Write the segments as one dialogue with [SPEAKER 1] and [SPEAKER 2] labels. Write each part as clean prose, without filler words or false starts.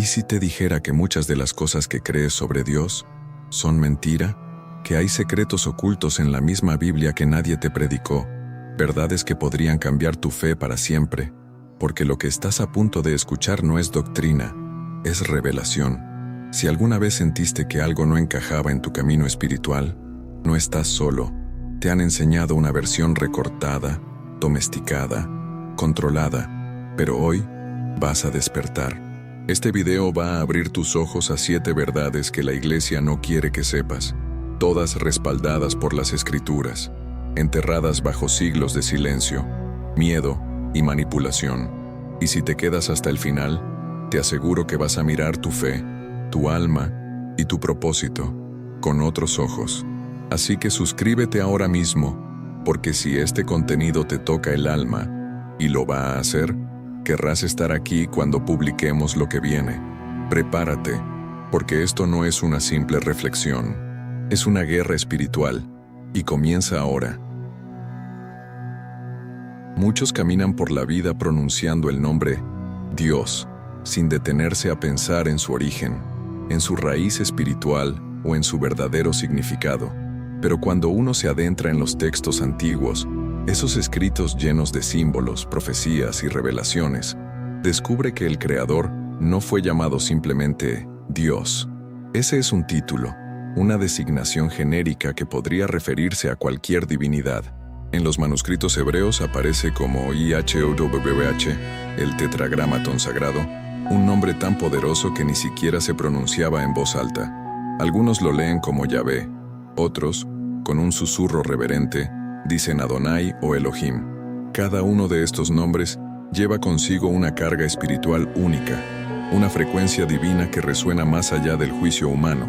[SPEAKER 1] si te dijera que muchas de las cosas que crees sobre Dios son mentira? Que hay secretos ocultos en la misma Biblia que nadie te predicó, verdades que podrían cambiar tu fe para siempre, porque lo que estás a punto de escuchar no es doctrina, es revelación. Si alguna vez sentiste que algo no encajaba en tu camino espiritual, no estás solo. Te han enseñado una versión recortada, domesticada, controlada, pero hoy vas a despertar. Este video va a abrir tus ojos a 7 verdades que la iglesia no quiere que sepas, todas respaldadas por las Escrituras, enterradas bajo siglos de silencio, miedo y manipulación. Y si te quedas hasta el final, te aseguro que vas a mirar tu fe, tu alma y tu propósito con otros ojos. Así que suscríbete ahora mismo, porque si este contenido te toca el alma, y lo va a hacer, querrás estar aquí cuando publiquemos lo que viene. Prepárate, porque esto no es una simple reflexión, es una guerra espiritual, y comienza ahora. Muchos caminan por la vida pronunciando el nombre Dios, sin detenerse a pensar en su origen, en su raíz espiritual o en su verdadero significado. Pero cuando uno se adentra en los textos antiguos, esos escritos llenos de símbolos, profecías y revelaciones, descubre que el Creador no fue llamado simplemente Dios. Ese es un título, una designación genérica que podría referirse a cualquier divinidad. En los manuscritos hebreos aparece como YHWH, el tetragramatón sagrado, un nombre tan poderoso que ni siquiera se pronunciaba en voz alta. Algunos lo leen como Yahvé, otros, con un susurro reverente, dicen Adonai o Elohim. Cada uno de estos nombres lleva consigo una carga espiritual única, una frecuencia divina que resuena más allá del juicio humano,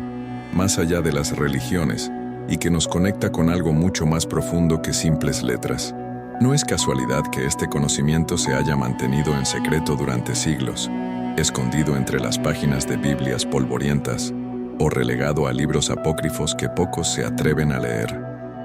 [SPEAKER 1] más allá de las religiones, y que nos conecta con algo mucho más profundo que simples letras. No es casualidad que este conocimiento se haya mantenido en secreto durante siglos, escondido entre las páginas de Biblias polvorientas, o relegado a libros apócrifos que pocos se atreven a leer.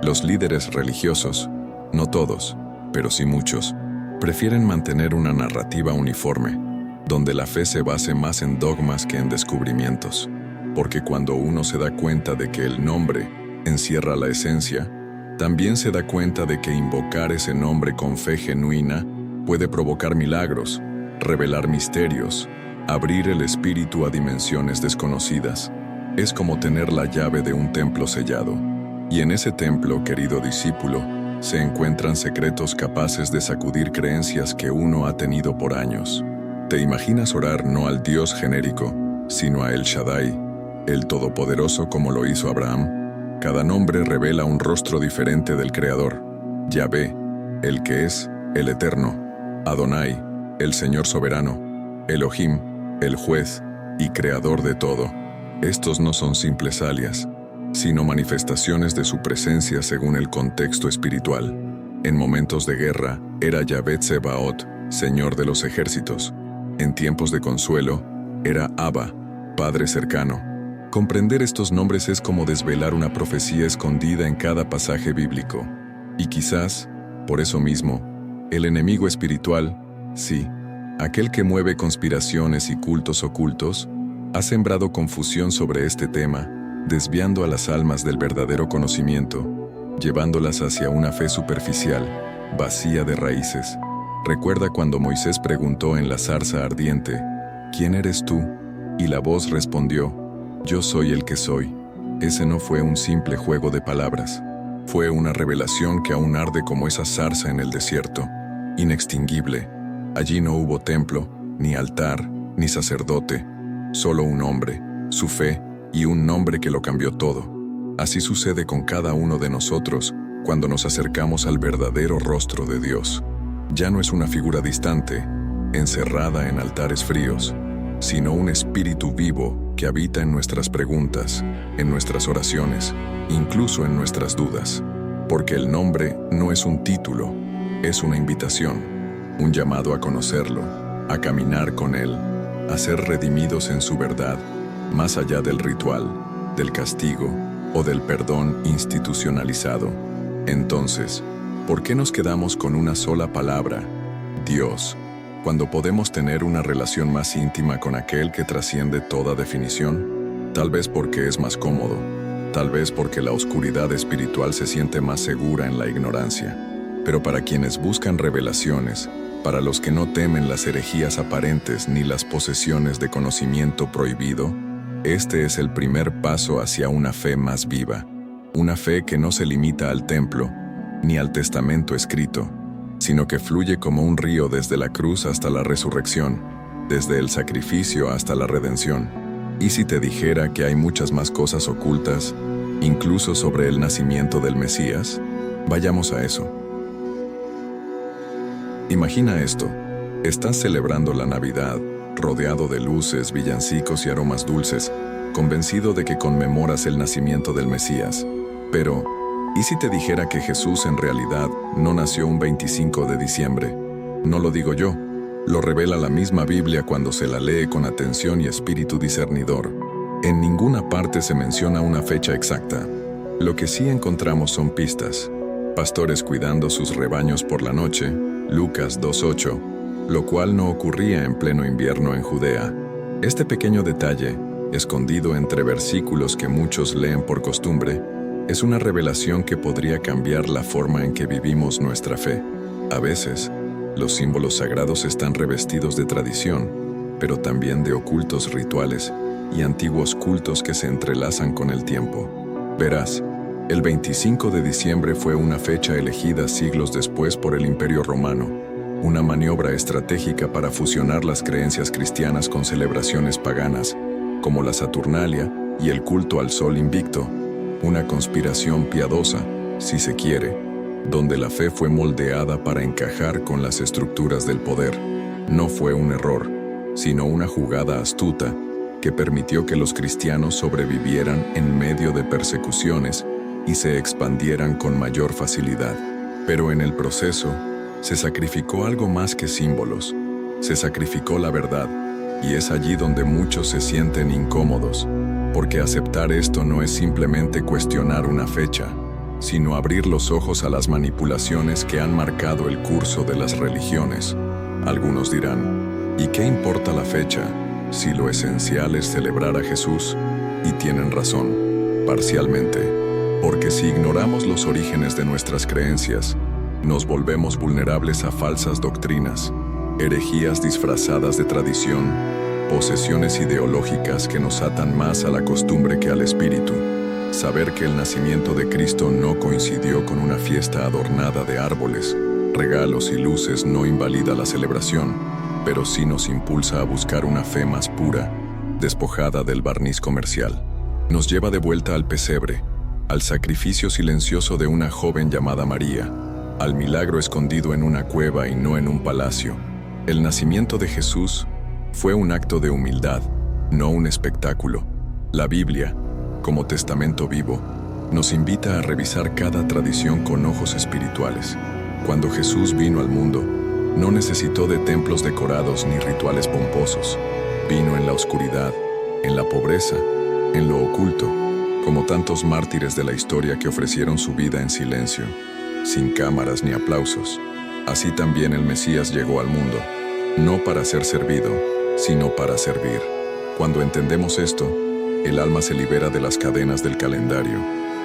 [SPEAKER 1] Los líderes religiosos, no todos, pero sí muchos, prefieren mantener una narrativa uniforme, donde la fe se base más en dogmas que en descubrimientos. Porque cuando uno se da cuenta de que el nombre encierra la esencia, también se da cuenta de que invocar ese nombre con fe genuina puede provocar milagros, revelar misterios, abrir el espíritu a dimensiones desconocidas. Es como tener la llave de un templo sellado. Y en ese templo, querido discípulo, se encuentran secretos capaces de sacudir creencias que uno ha tenido por años. ¿Te imaginas orar no al Dios genérico, sino a El Shaddai, el Todopoderoso como lo hizo Abraham? Cada nombre revela un rostro diferente del Creador. Yahvé, el que es, el Eterno. Adonai, el Señor soberano. Elohim, el juez y creador de todo. Estos no son simples alias, sino manifestaciones de su presencia según el contexto espiritual. En momentos de guerra, era Yahvé Tsebaot, Señor de los ejércitos. En tiempos de consuelo, era Abba, Padre cercano. Comprender estos nombres es como desvelar una profecía escondida en cada pasaje bíblico. Y quizás, por eso mismo, el enemigo espiritual, sí, aquel que mueve conspiraciones y cultos ocultos, ha sembrado confusión sobre este tema, desviando a las almas del verdadero conocimiento, llevándolas hacia una fe superficial, vacía de raíces. Recuerda cuando Moisés preguntó en la zarza ardiente, ¿quién eres tú? Y la voz respondió, yo soy el que soy. Ese no fue un simple juego de palabras. Fue una revelación que aún arde como esa zarza en el desierto, inextinguible. Allí no hubo templo, ni altar, ni sacerdote, solo un hombre, su fe y un nombre que lo cambió todo. Así sucede con cada uno de nosotros cuando nos acercamos al verdadero rostro de Dios. Ya no es una figura distante, encerrada en altares fríos, sino un espíritu vivo que habita en nuestras preguntas, en nuestras oraciones, incluso en nuestras dudas. Porque el nombre no es un título, es una invitación, un llamado a conocerlo, a caminar con Él, a ser redimidos en su verdad, más allá del ritual, del castigo o del perdón institucionalizado. Entonces, ¿por qué nos quedamos con una sola palabra, Dios? Cuando podemos tener una relación más íntima con aquel que trasciende toda definición, tal vez porque es más cómodo, tal vez porque la oscuridad espiritual se siente más segura en la ignorancia. Pero para quienes buscan revelaciones, para los que no temen las herejías aparentes ni las posesiones de conocimiento prohibido, este es el primer paso hacia una fe más viva, una fe que no se limita al templo, ni al testamento escrito, sino que fluye como un río desde la cruz hasta la resurrección, desde el sacrificio hasta la redención. ¿Y si te dijera que hay muchas más cosas ocultas, incluso sobre el nacimiento del Mesías? Vayamos a eso. Imagina esto: estás celebrando la Navidad, rodeado de luces, villancicos y aromas dulces, convencido de que conmemoras el nacimiento del Mesías. Pero, ¿y si te dijera que Jesús en realidad no nació un 25 de diciembre? No lo digo yo, lo revela la misma Biblia cuando se la lee con atención y espíritu discernidor. En ninguna parte se menciona una fecha exacta. Lo que sí encontramos son pistas. Pastores cuidando sus rebaños por la noche, Lucas 2:8, lo cual no ocurría en pleno invierno en Judea. Este pequeño detalle, escondido entre versículos que muchos leen por costumbre, es una revelación que podría cambiar la forma en que vivimos nuestra fe. A veces, los símbolos sagrados están revestidos de tradición, pero también de ocultos rituales y antiguos cultos que se entrelazan con el tiempo. Verás, el 25 de diciembre fue una fecha elegida siglos después por el Imperio Romano, una maniobra estratégica para fusionar las creencias cristianas con celebraciones paganas, como la Saturnalia y el culto al Sol Invicto, una conspiración piadosa, si se quiere, donde la fe fue moldeada para encajar con las estructuras del poder. No fue un error, sino una jugada astuta que permitió que los cristianos sobrevivieran en medio de persecuciones y se expandieran con mayor facilidad. Pero en el proceso, se sacrificó algo más que símbolos. Se sacrificó la verdad, y es allí donde muchos se sienten incómodos, porque aceptar esto no es simplemente cuestionar una fecha, sino abrir los ojos a las manipulaciones que han marcado el curso de las religiones. Algunos dirán, ¿y qué importa la fecha, si lo esencial es celebrar a Jesús? Y tienen razón, parcialmente. Porque si ignoramos los orígenes de nuestras creencias, nos volvemos vulnerables a falsas doctrinas, herejías disfrazadas de tradición, posesiones ideológicas que nos atan más a la costumbre que al espíritu. Saber que el nacimiento de Cristo no coincidió con una fiesta adornada de árboles, regalos y luces no invalida la celebración, pero sí nos impulsa a buscar una fe más pura, despojada del barniz comercial. Nos lleva de vuelta al pesebre, al sacrificio silencioso de una joven llamada María, al milagro escondido en una cueva y no en un palacio. El nacimiento de Jesús fue un acto de humildad, no un espectáculo. La Biblia, como testamento vivo, nos invita a revisar cada tradición con ojos espirituales. Cuando Jesús vino al mundo, no necesitó de templos decorados ni rituales pomposos. Vino en la oscuridad, en la pobreza, en lo oculto, como tantos mártires de la historia que ofrecieron su vida en silencio, sin cámaras ni aplausos. Así también el Mesías llegó al mundo, no para ser servido, sino para servir. Cuando entendemos esto, el alma se libera de las cadenas del calendario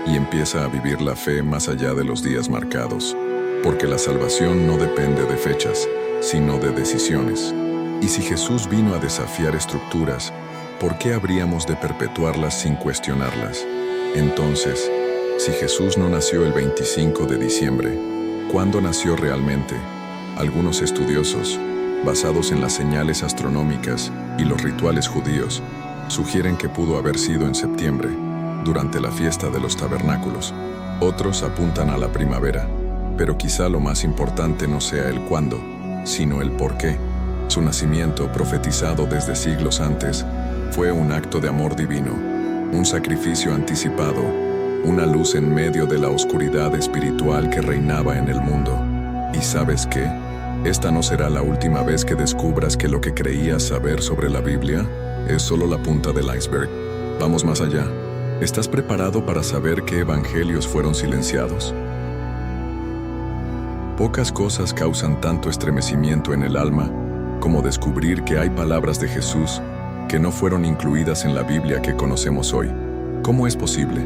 [SPEAKER 1] y empieza a vivir la fe más allá de los días marcados, porque la salvación no depende de fechas, sino de decisiones. Y si Jesús vino a desafiar estructuras, ¿por qué habríamos de perpetuarlas sin cuestionarlas? Entonces, si Jesús no nació el 25 de diciembre, ¿cuándo nació realmente? Algunos estudiosos, basados en las señales astronómicas y los rituales judíos, sugieren que pudo haber sido en septiembre, durante la fiesta de los tabernáculos. Otros apuntan a la primavera, pero quizá lo más importante no sea el cuándo, sino el por qué. Su nacimiento, profetizado desde siglos antes, fue un acto de amor divino, un sacrificio anticipado, una luz en medio de la oscuridad espiritual que reinaba en el mundo. ¿Y sabes qué? Esta no será la última vez que descubras que lo que creías saber sobre la Biblia es solo la punta del iceberg. Vamos más allá. ¿Estás preparado para saber qué evangelios fueron silenciados? Pocas cosas causan tanto estremecimiento en el alma como descubrir que hay palabras de Jesús que no fueron incluidas en la Biblia que conocemos hoy. ¿Cómo es posible?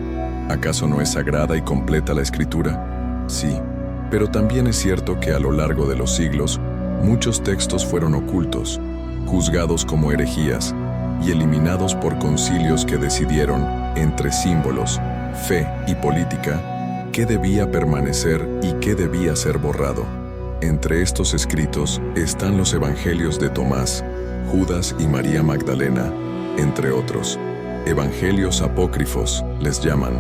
[SPEAKER 1] ¿Acaso no es sagrada y completa la Escritura? Sí, pero también es cierto que a lo largo de los siglos, muchos textos fueron ocultos, juzgados como herejías y eliminados por concilios que decidieron, entre símbolos, fe y política, qué debía permanecer y qué debía ser borrado. Entre estos escritos están los evangelios de Tomás, Judas y María Magdalena, entre otros. Evangelios apócrifos les llaman.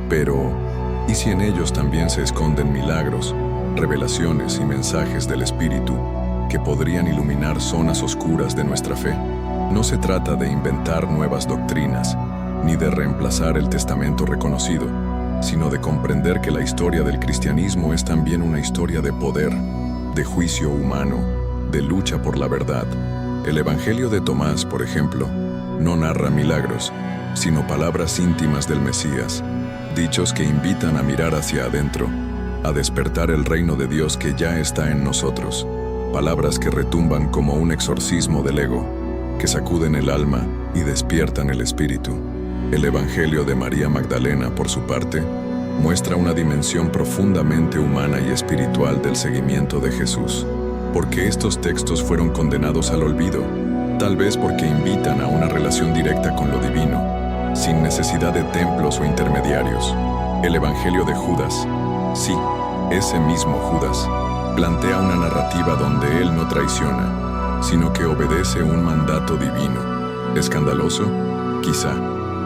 [SPEAKER 1] Pero, ¿y si en ellos también se esconden milagros, revelaciones y mensajes del Espíritu que podrían iluminar zonas oscuras de nuestra fe? No se trata de inventar nuevas doctrinas, ni de reemplazar el testamento reconocido, sino de comprender que la historia del cristianismo es también una historia de poder, de juicio humano, de lucha por la verdad. El Evangelio de Tomás, por ejemplo, no narra milagros, sino palabras íntimas del Mesías, dichos que invitan a mirar hacia adentro, a despertar el reino de Dios que ya está en nosotros, palabras que retumban como un exorcismo del ego, que sacuden el alma y despiertan el espíritu. El Evangelio de María Magdalena, por su parte, muestra una dimensión profundamente humana y espiritual del seguimiento de Jesús. ¿Por qué estos textos fueron condenados al olvido? Tal vez porque invitan a una relación directa con lo divino, sin necesidad de templos o intermediarios. El Evangelio de Judas, sí, ese mismo Judas, plantea una narrativa donde él no traiciona, sino que obedece un mandato divino. ¿Escandaloso? Quizá,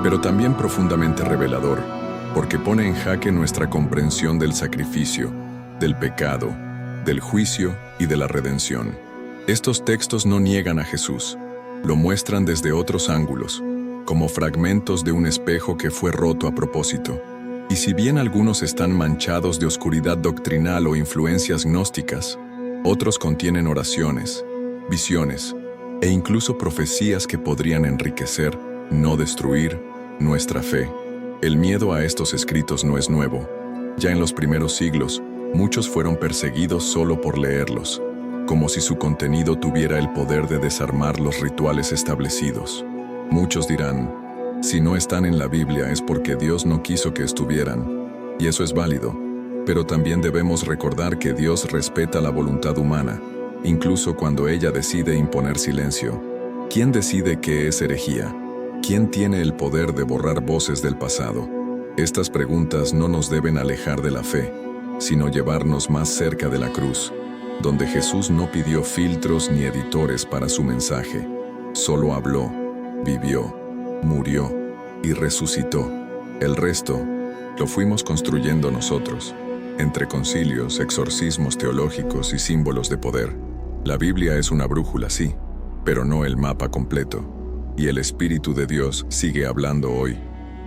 [SPEAKER 1] pero también profundamente revelador, porque pone en jaque nuestra comprensión del sacrificio, del pecado, del juicio y de la redención. Estos textos no niegan a Jesús, lo muestran desde otros ángulos, como fragmentos de un espejo que fue roto a propósito. Y si bien algunos están manchados de oscuridad doctrinal o influencias gnósticas, otros contienen oraciones, visiones e incluso profecías que podrían enriquecer, no destruir, nuestra fe. El miedo a estos escritos no es nuevo. Ya en los primeros siglos, muchos fueron perseguidos solo por leerlos, como si su contenido tuviera el poder de desarmar los rituales establecidos. Muchos dirán, si no están en la Biblia es porque Dios no quiso que estuvieran, y eso es válido, pero también debemos recordar que Dios respeta la voluntad humana, incluso cuando ella decide imponer silencio. ¿Quién decide qué es herejía? ¿Quién tiene el poder de borrar voces del pasado? Estas preguntas no nos deben alejar de la fe, sino llevarnos más cerca de la cruz, donde Jesús no pidió filtros ni editores para su mensaje. Solo habló, vivió, murió y resucitó. El resto lo fuimos construyendo nosotros, entre concilios, exorcismos teológicos y símbolos de poder. La Biblia es una brújula, sí, pero no el mapa completo. Y el Espíritu de Dios sigue hablando hoy,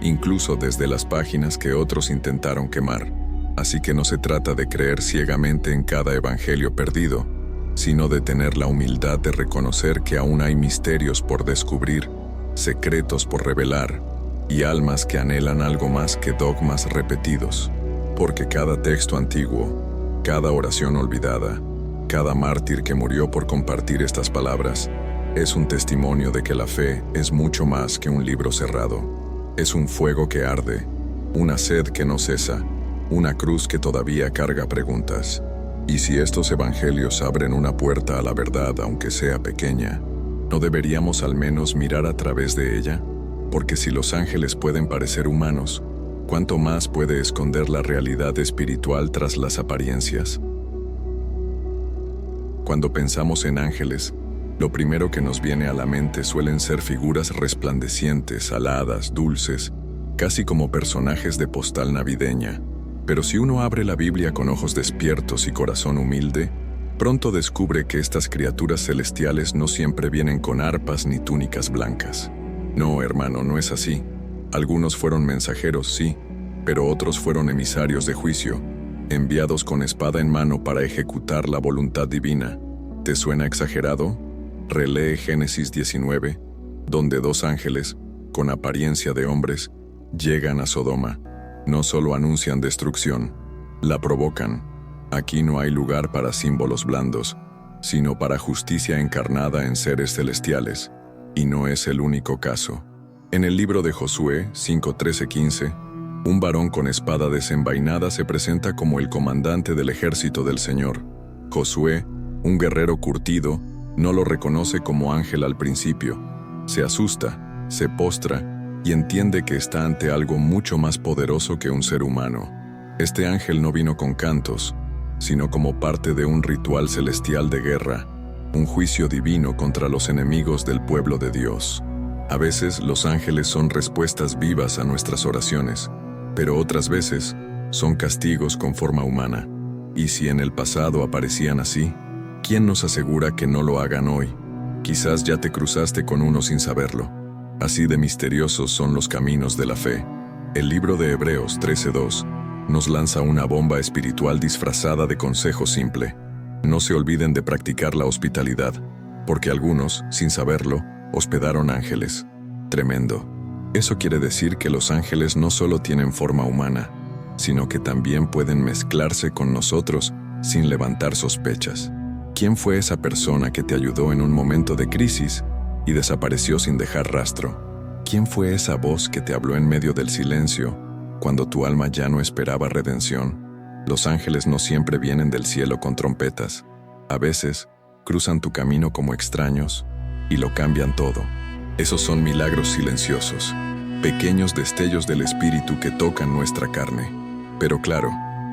[SPEAKER 1] incluso desde las páginas que otros intentaron quemar. Así que no se trata de creer ciegamente en cada evangelio perdido, sino de tener la humildad de reconocer que aún hay misterios por descubrir, secretos por revelar, y almas que anhelan algo más que dogmas repetidos. Porque cada texto antiguo, cada oración olvidada, cada mártir que murió por compartir estas palabras, es un testimonio de que la fe es mucho más que un libro cerrado. Es un fuego que arde, una sed que no cesa, una cruz que todavía carga preguntas. Y si estos evangelios abren una puerta a la verdad, aunque sea pequeña, ¿no deberíamos al menos mirar a través de ella? Porque si los ángeles pueden parecer humanos, ¿cuánto más puede esconder la realidad espiritual tras las apariencias? Cuando pensamos en ángeles, lo primero que nos viene a la mente suelen ser figuras resplandecientes, aladas, dulces, casi como personajes de postal navideña. Pero si uno abre la Biblia con ojos despiertos y corazón humilde, pronto descubre que estas criaturas celestiales no siempre vienen con arpas ni túnicas blancas. No, hermano, no es así. Algunos fueron mensajeros, sí, pero otros fueron emisarios de juicio, enviados con espada en mano para ejecutar la voluntad divina. ¿Te suena exagerado? Relee Génesis 19, donde dos ángeles, con apariencia de hombres, llegan a Sodoma. No solo anuncian destrucción, la provocan. Aquí no hay lugar para símbolos blandos, sino para justicia encarnada en seres celestiales, y no es el único caso. En el libro de Josué 5:13-15, un varón con espada desenvainada se presenta como el comandante del ejército del Señor. Josué, un guerrero curtido, no lo reconoce como ángel al principio. Se asusta, se postra y entiende que está ante algo mucho más poderoso que un ser humano. Este ángel no vino con cantos, sino como parte de un ritual celestial de guerra, un juicio divino contra los enemigos del pueblo de Dios. A veces los ángeles son respuestas vivas a nuestras oraciones, pero otras veces son castigos con forma humana. Y si en el pasado aparecían así, ¿quién nos asegura que no lo hagan hoy? Quizás ya te cruzaste con uno sin saberlo. Así de misteriosos son los caminos de la fe. El libro de Hebreos 13:2 nos lanza una bomba espiritual disfrazada de consejo simple. No se olviden de practicar la hospitalidad, porque algunos, sin saberlo, hospedaron ángeles. Tremendo. Eso quiere decir que los ángeles no solo tienen forma humana, sino que también pueden mezclarse con nosotros sin levantar sospechas. ¿Quién fue esa persona que te ayudó en un momento de crisis y desapareció sin dejar rastro? ¿Quién fue esa voz que te habló en medio del silencio cuando tu alma ya no esperaba redención? Los ángeles no siempre vienen del cielo con trompetas. A veces cruzan tu camino como extraños y lo cambian todo. Esos son milagros silenciosos, pequeños destellos del Espíritu que tocan nuestra carne. Pero claro,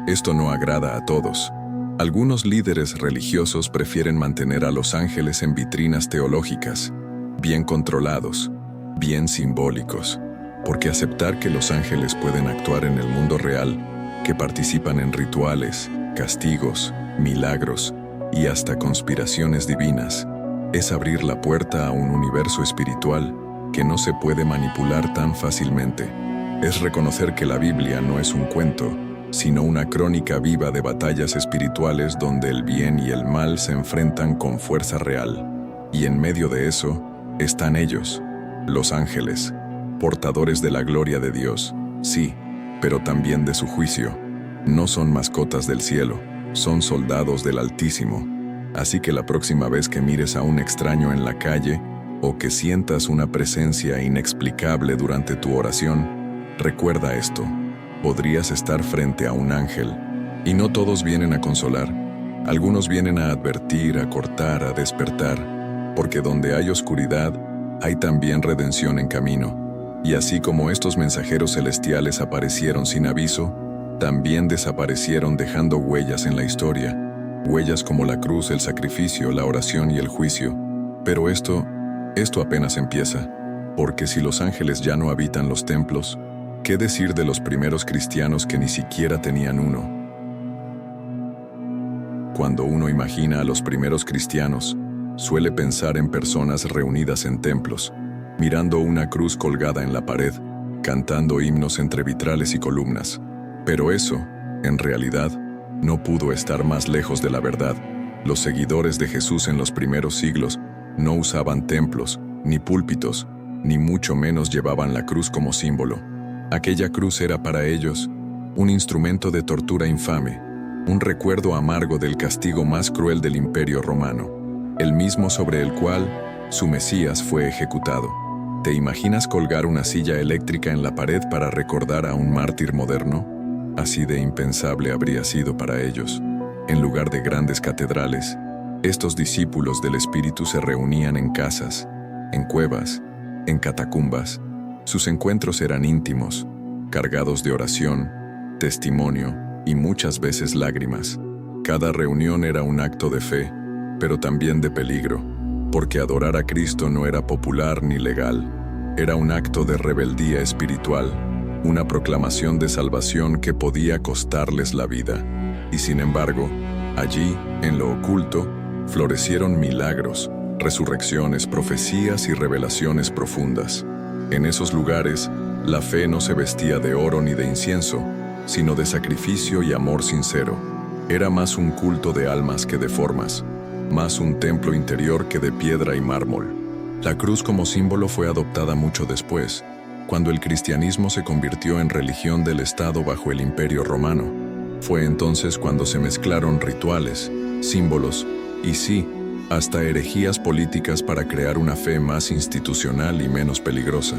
[SPEAKER 1] esto no agrada a todos. Algunos líderes religiosos prefieren mantener a los ángeles en vitrinas teológicas, bien controlados, bien simbólicos, porque aceptar que los ángeles pueden actuar en el mundo real, que participan en rituales, castigos, milagros y hasta conspiraciones divinas, es abrir la puerta a un universo espiritual que no se puede manipular tan fácilmente. Es reconocer que la Biblia no es un cuento, sino una crónica viva de batallas espirituales donde el bien y el mal se enfrentan con fuerza real. Y en medio de eso, están ellos, los ángeles, portadores de la gloria de Dios, sí, pero también de su juicio. No son mascotas del cielo, son soldados del Altísimo. Así que la próxima vez que mires a un extraño en la calle o que sientas una presencia inexplicable durante tu oración, recuerda esto: podrías estar frente a un ángel. Y no todos vienen a consolar. Algunos vienen a advertir, a cortar, a despertar, porque donde hay oscuridad, hay también redención en camino. Y así como estos mensajeros celestiales aparecieron sin aviso, también desaparecieron dejando huellas en la historia. Huellas como la cruz, el sacrificio, la oración y el juicio. Pero esto apenas empieza, porque si los ángeles ya no habitan los templos, ¿qué decir de los primeros cristianos que ni siquiera tenían uno? Cuando uno imagina a los primeros cristianos, suele pensar en personas reunidas en templos, mirando una cruz colgada en la pared, cantando himnos entre vitrales y columnas. Pero eso, en realidad, no pudo estar más lejos de la verdad. Los seguidores de Jesús en los primeros siglos no usaban templos, ni púlpitos, ni mucho menos llevaban la cruz como símbolo. Aquella cruz era para ellos un instrumento de tortura infame, un recuerdo amargo del castigo más cruel del Imperio Romano, el mismo sobre el cual su Mesías fue ejecutado. ¿Te imaginas colgar una silla eléctrica en la pared para recordar a un mártir moderno? Así de impensable habría sido para ellos. En lugar de grandes catedrales, estos discípulos del Espíritu se reunían en casas, en cuevas, en catacumbas. Sus encuentros eran íntimos, cargados de oración, testimonio y muchas veces lágrimas. Cada reunión era un acto de fe, pero también de peligro, porque adorar a Cristo no era popular ni legal. Era un acto de rebeldía espiritual, una proclamación de salvación que podía costarles la vida. Y sin embargo, allí, en lo oculto, florecieron milagros, resurrecciones, profecías y revelaciones profundas. En esos lugares, la fe no se vestía de oro ni de incienso, sino de sacrificio y amor sincero. Era más un culto de almas que de formas, más un templo interior que de piedra y mármol. La cruz como símbolo fue adoptada mucho después, cuando el cristianismo se convirtió en religión del Estado bajo el Imperio Romano. Fue entonces cuando se mezclaron rituales, símbolos y sí, hasta herejías políticas para crear una fe más institucional y menos peligrosa.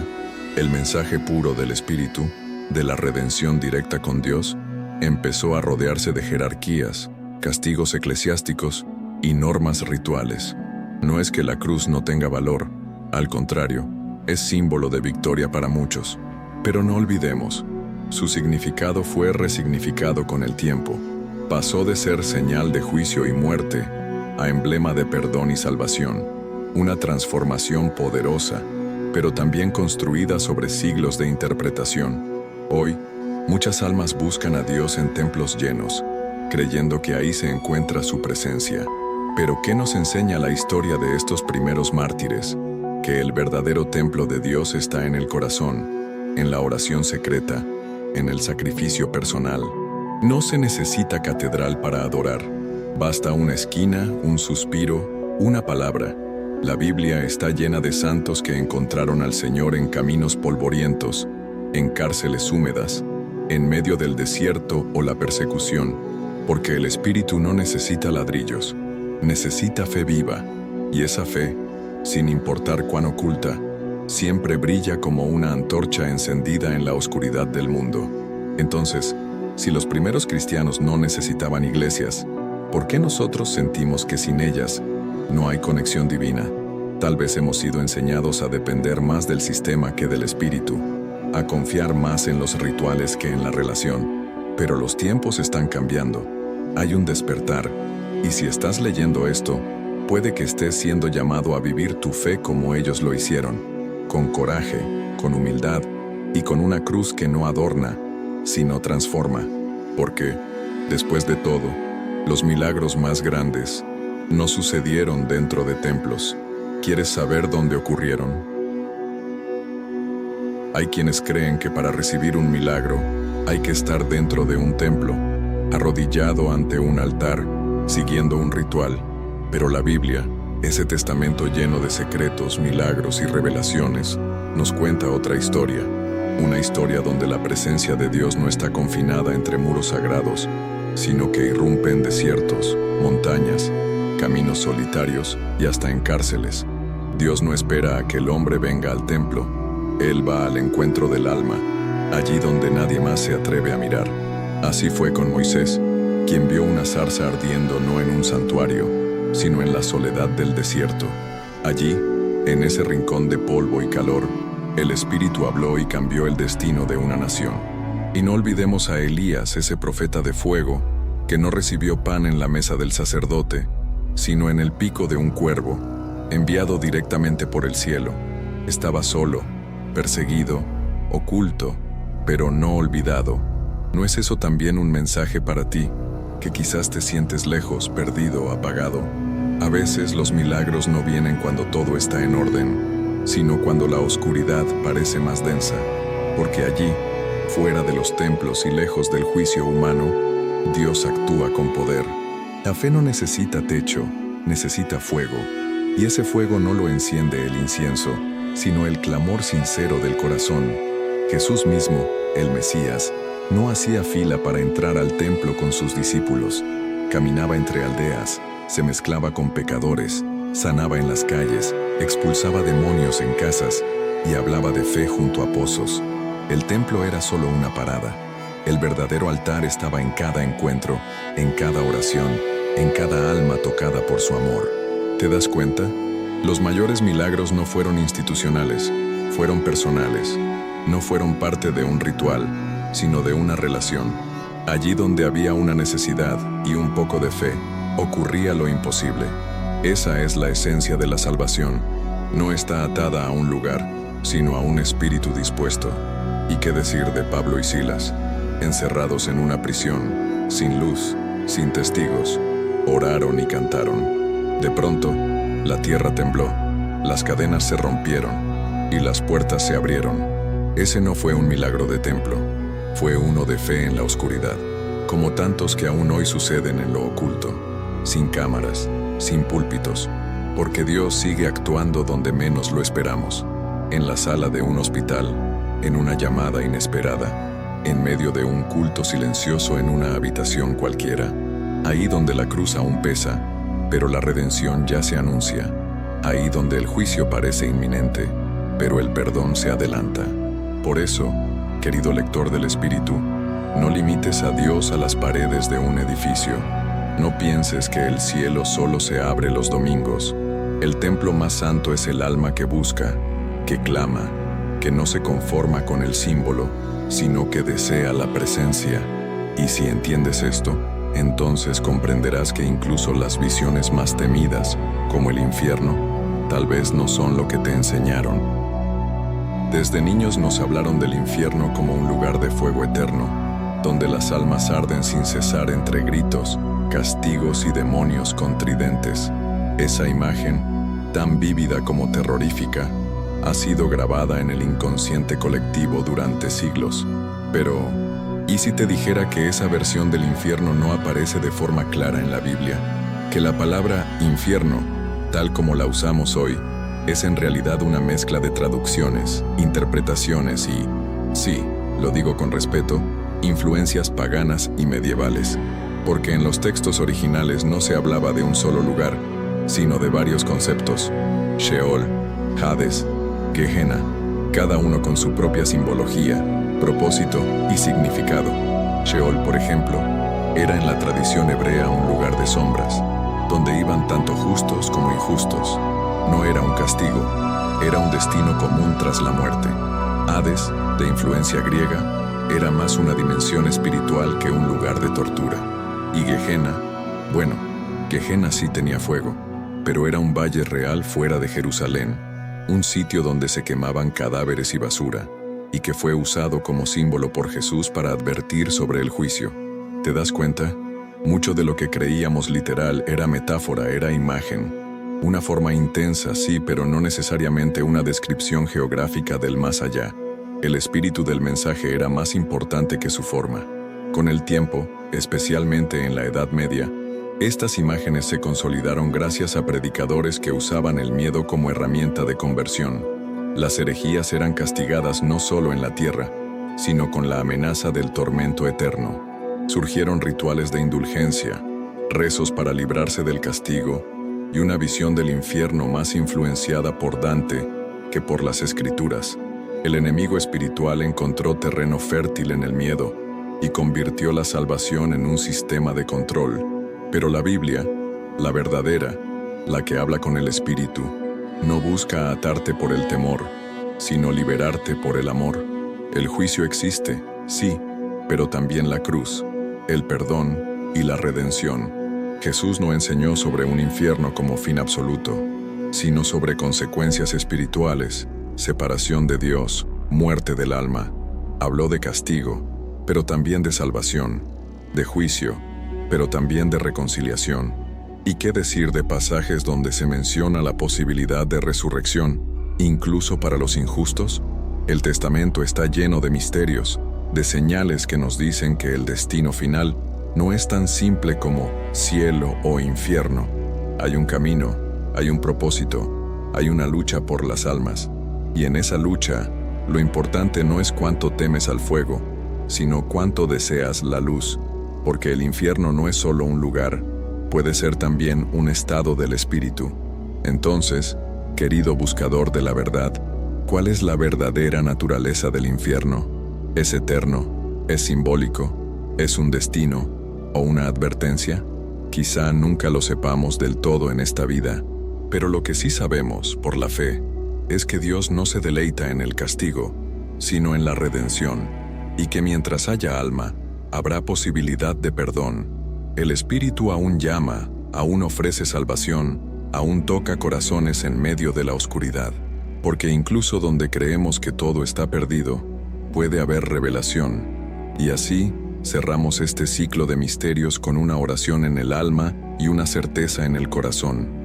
[SPEAKER 1] El mensaje puro del Espíritu, de la redención directa con Dios, empezó a rodearse de jerarquías, castigos eclesiásticos y normas rituales. No es que la cruz no tenga valor, al contrario, es símbolo de victoria para muchos. Pero no olvidemos, su significado fue resignificado con el tiempo. Pasó de ser señal de juicio y muerte a emblema de perdón y salvación, una transformación poderosa, pero también construida sobre siglos de interpretación. Hoy, muchas almas buscan a Dios en templos llenos, creyendo que ahí se encuentra su presencia. Pero ¿qué nos enseña la historia de estos primeros mártires? Que el verdadero templo de Dios está en el corazón, en la oración secreta, en el sacrificio personal. No se necesita catedral para adorar. Basta una esquina, un suspiro, una palabra. La Biblia está llena de santos que encontraron al Señor en caminos polvorientos, en cárceles húmedas, en medio del desierto o la persecución, porque el Espíritu no necesita ladrillos, necesita fe viva, y esa fe, sin importar cuán oculta, siempre brilla como una antorcha encendida en la oscuridad del mundo. Entonces, si los primeros cristianos no necesitaban iglesias, ¿por qué nosotros sentimos que sin ellas no hay conexión divina? Tal vez hemos sido enseñados a depender más del sistema que del Espíritu, a confiar más en los rituales que en la relación. Pero los tiempos están cambiando. Hay un despertar, y si estás leyendo esto, puede que estés siendo llamado a vivir tu fe como ellos lo hicieron, con coraje, con humildad y con una cruz que no adorna, sino transforma. Porque, después de todo, los milagros más grandes no sucedieron dentro de templos. ¿Quieres saber dónde ocurrieron? Hay quienes creen que para recibir un milagro hay que estar dentro de un templo, arrodillado ante un altar, siguiendo un ritual. Pero la Biblia, ese testamento lleno de secretos, milagros y revelaciones, nos cuenta otra historia. Una historia donde la presencia de Dios no está confinada entre muros sagrados, sino que irrumpe en desiertos, montañas, caminos solitarios y hasta en cárceles. Dios no espera a que el hombre venga al templo. Él va al encuentro del alma, allí donde nadie más se atreve a mirar. Así fue con Moisés, quien vio una zarza ardiendo no en un santuario, sino en la soledad del desierto. Allí, en ese rincón de polvo y calor, el Espíritu habló y cambió el destino de una nación. Y no olvidemos a Elías, ese profeta de fuego, que no recibió pan en la mesa del sacerdote, sino en el pico de un cuervo, enviado directamente por el cielo. Estaba solo, perseguido, oculto, pero no olvidado. ¿No es eso también un mensaje para ti, que quizás te sientes lejos, perdido, apagado? A veces los milagros no vienen cuando todo está en orden, sino cuando la oscuridad parece más densa, porque allí, fuera de los templos y lejos del juicio humano, Dios actúa con poder. La fe no necesita techo, necesita fuego, y ese fuego no lo enciende el incienso, sino el clamor sincero del corazón. Jesús mismo, el Mesías, no hacía fila para entrar al templo con sus discípulos. Caminaba entre aldeas, se mezclaba con pecadores, sanaba en las calles, expulsaba demonios en casas y hablaba de fe junto a pozos. El templo era solo una parada. El verdadero altar estaba en cada encuentro, en cada oración, en cada alma tocada por su amor. ¿Te das cuenta? Los mayores milagros no fueron institucionales, fueron personales. No fueron parte de un ritual, sino de una relación. Allí donde había una necesidad y un poco de fe, ocurría lo imposible. Esa es la esencia de la salvación. No está atada a un lugar, sino a un espíritu dispuesto. ¿Y qué decir de Pablo y Silas? Encerrados en una prisión, sin luz, sin testigos, oraron y cantaron. De pronto, la tierra tembló, las cadenas se rompieron y las puertas se abrieron. Ese no fue un milagro de templo, fue uno de fe en la oscuridad, como tantos que aún hoy suceden en lo oculto, sin cámaras, sin púlpitos, porque Dios sigue actuando donde menos lo esperamos, en la sala de un hospital, en una llamada inesperada, en medio de un culto silencioso en una habitación cualquiera, ahí donde la cruz aún pesa, pero la redención ya se anuncia, ahí donde el juicio parece inminente, pero el perdón se adelanta. Por eso, querido lector del Espíritu, no limites a Dios a las paredes de un edificio. No pienses que el cielo solo se abre los domingos. El templo más santo es el alma que busca, que clama, que no se conforma con el símbolo, sino que desea la presencia. Y si entiendes esto, entonces comprenderás que incluso las visiones más temidas, como el infierno, tal vez no son lo que te enseñaron. Desde niños nos hablaron del infierno como un lugar de fuego eterno, donde las almas arden sin cesar entre gritos, castigos y demonios con tridentes. Esa imagen, tan vívida como terrorífica, ha sido grabada en el inconsciente colectivo durante siglos. Pero, ¿y si te dijera que esa versión del infierno no aparece de forma clara en la Biblia? Que la palabra infierno, tal como la usamos hoy, es en realidad una mezcla de traducciones, interpretaciones y, sí, lo digo con respeto, influencias paganas y medievales. Porque en los textos originales no se hablaba de un solo lugar, sino de varios conceptos: Sheol, Hades, Gehenna, cada uno con su propia simbología, propósito y significado. Sheol, por ejemplo, era en la tradición hebrea un lugar de sombras, donde iban tanto justos como injustos. No era un castigo, era un destino común tras la muerte. Hades, de influencia griega, era más una dimensión espiritual que un lugar de tortura. Y Gehenna, bueno, Gehenna sí tenía fuego, pero era un valle real fuera de Jerusalén, un sitio donde se quemaban cadáveres y basura, y que fue usado como símbolo por Jesús para advertir sobre el juicio. ¿Te das cuenta? Mucho de lo que creíamos literal era metáfora, era imagen. Una forma intensa, sí, pero no necesariamente una descripción geográfica del más allá. El espíritu del mensaje era más importante que su forma. Con el tiempo, especialmente en la Edad Media, estas imágenes se consolidaron gracias a predicadores que usaban el miedo como herramienta de conversión. Las herejías eran castigadas no solo en la tierra, sino con la amenaza del tormento eterno. Surgieron rituales de indulgencia, rezos para librarse del castigo y una visión del infierno más influenciada por Dante que por las Escrituras. El enemigo espiritual encontró terreno fértil en el miedo y convirtió la salvación en un sistema de control. Pero la Biblia, la verdadera, la que habla con el Espíritu, no busca atarte por el temor, sino liberarte por el amor. El juicio existe, sí, pero también la cruz, el perdón y la redención. Jesús no enseñó sobre un infierno como fin absoluto, sino sobre consecuencias espirituales, separación de Dios, muerte del alma. Habló de castigo, pero también de salvación, de juicio, pero también de reconciliación. ¿Y qué decir de pasajes donde se menciona la posibilidad de resurrección, incluso para los injustos? El Testamento está lleno de misterios, de señales que nos dicen que el destino final no es tan simple como cielo o infierno. Hay un camino, hay un propósito, hay una lucha por las almas. Y en esa lucha, lo importante no es cuánto temes al fuego, sino cuánto deseas la luz. Porque el infierno no es solo un lugar, puede ser también un estado del espíritu. Entonces, querido buscador de la verdad, ¿cuál es la verdadera naturaleza del infierno? ¿Es eterno? ¿Es simbólico? ¿Es un destino? ¿O una advertencia? Quizá nunca lo sepamos del todo en esta vida, pero lo que sí sabemos, por la fe, es que Dios no se deleita en el castigo, sino en la redención, y que mientras haya alma, habrá posibilidad de perdón. El Espíritu aún llama, aún ofrece salvación, aún toca corazones en medio de la oscuridad. Porque incluso donde creemos que todo está perdido, puede haber revelación. Y así, cerramos este ciclo de misterios con una oración en el alma y una certeza en el corazón.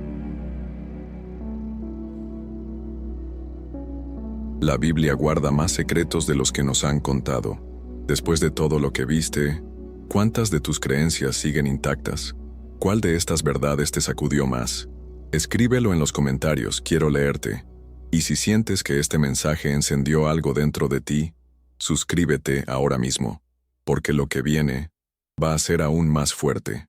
[SPEAKER 1] La Biblia guarda más secretos de los que nos han contado. Después de todo lo que viste, ¿cuántas de tus creencias siguen intactas? ¿Cuál de estas verdades te sacudió más? Escríbelo en los comentarios, quiero leerte. Y si sientes que este mensaje encendió algo dentro de ti, suscríbete ahora mismo, porque lo que viene va a ser aún más fuerte.